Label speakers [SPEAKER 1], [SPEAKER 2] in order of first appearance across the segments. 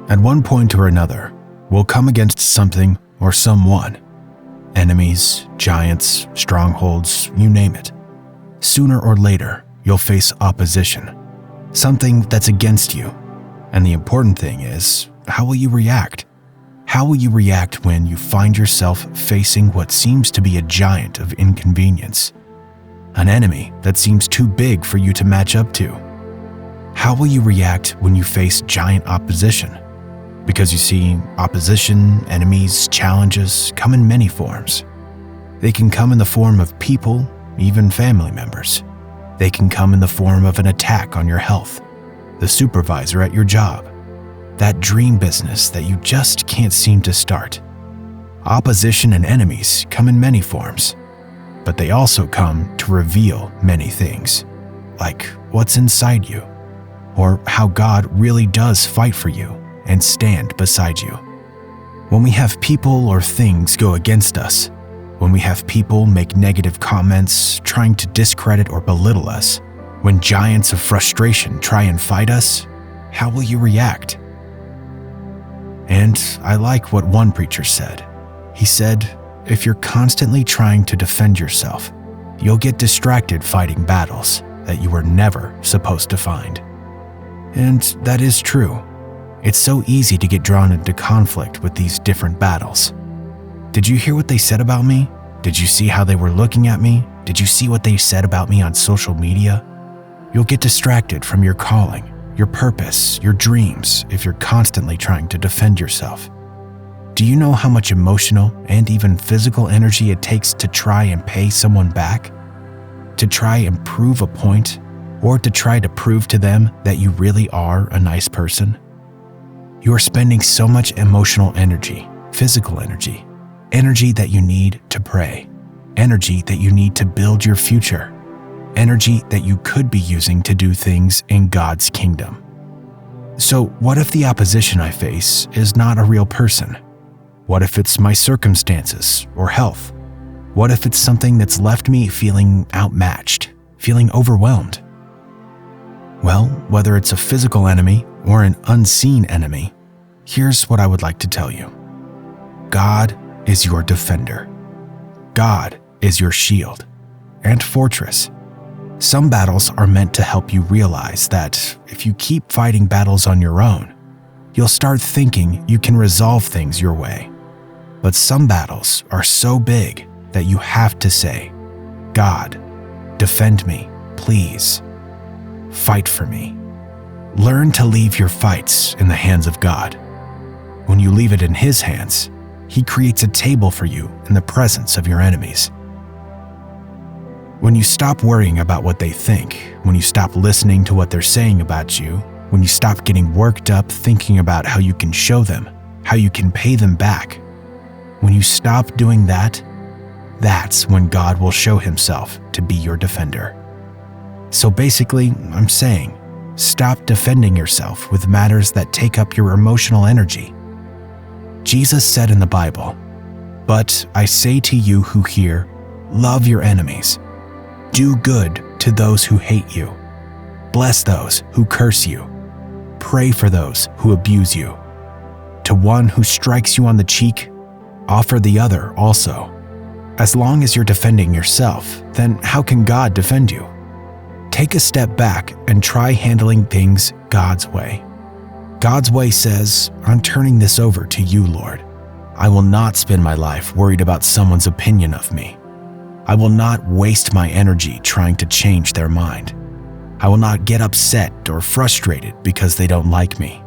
[SPEAKER 1] at one point or another, will come against something or someone. Enemies, giants, strongholds, you name it. Sooner or later, you'll face opposition, something that's against you. And the important thing is, how will you react? How will you react when you find yourself facing what seems to be a giant of inconvenience? An enemy that seems too big for you to match up to? How will you react when you face giant opposition? Because you see, opposition, enemies, challenges come in many forms. They can come in the form of people, even family members. They can come in the form of an attack on your health, the supervisor at your job, that dream business that you just can't seem to start. Opposition and enemies come in many forms, but they also come to reveal many things, like what's inside you, or how God really does fight for you and stand beside you. When we have people or things go against us, when we have people make negative comments trying to discredit or belittle us, when giants of frustration try and fight us, how will you react? And I like what one preacher said. He said, if you're constantly trying to defend yourself, you'll get distracted fighting battles that you were never supposed to find. And that is true. It's so easy to get drawn into conflict with these different battles. Did you hear what they said about me? Did you see how they were looking at me? Did you see what they said about me on social media? You'll get distracted from your calling, your purpose, your dreams if you're constantly trying to defend yourself. Do you know how much emotional and even physical energy it takes to try and pay someone back? To try and prove a point, or to try to prove to them that you really are a nice person? You are spending so much emotional energy, physical energy, energy that you need to pray, energy that you need to build your future, energy that you could be using to do things in God's kingdom. So what if the opposition I face is not a real person? What if it's my circumstances or health? What if it's something that's left me feeling outmatched, feeling overwhelmed? Well, whether it's a physical enemy or an unseen enemy, here's what I would like to tell you. God is your defender. God is your shield and fortress. Some battles are meant to help you realize that if you keep fighting battles on your own, you'll start thinking you can resolve things your way. But some battles are so big that you have to say, God, defend me, please. Fight for me. Learn to leave your fights in the hands of God. When you leave it in His hands, He creates a table for you in the presence of your enemies. When you stop worrying about what they think, when you stop listening to what they're saying about you, when you stop getting worked up thinking about how you can show them, how you can pay them back, when you stop doing that, that's when God will show Himself to be your defender. So basically, I'm saying, stop defending yourself with matters that take up your emotional energy. Jesus said in the Bible, "But I say to you who hear, love your enemies. Do good to those who hate you. Bless those who curse you. Pray for those who abuse you. To one who strikes you on the cheek, offer the other also." As long as you're defending yourself, then how can God defend you? Take a step back and try handling things God's way. God's way says, I'm turning this over to you, Lord. I will not spend my life worried about someone's opinion of me. I will not waste my energy trying to change their mind. I will not get upset or frustrated because they don't like me.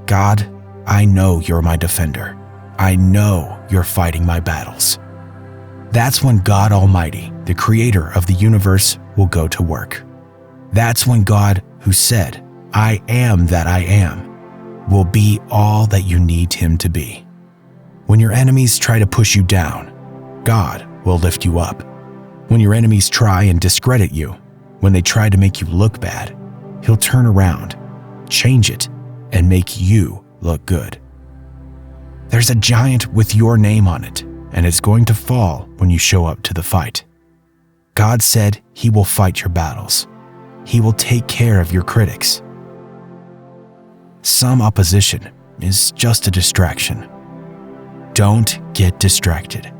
[SPEAKER 1] God, I know you're my defender. I know you're fighting my battles. That's when God Almighty, the creator of the universe, will go to work. That's when God, who said, I am that I am, will be all that you need Him to be. When your enemies try to push you down, God will lift you up. When your enemies try and discredit you, when they try to make you look bad, He'll turn around, change it, and make you look good. There's a giant with your name on it, and it's going to fall when you show up to the fight. God said He will fight your battles. He will take care of your critics. Some opposition, is just a distraction. Don't get distracted.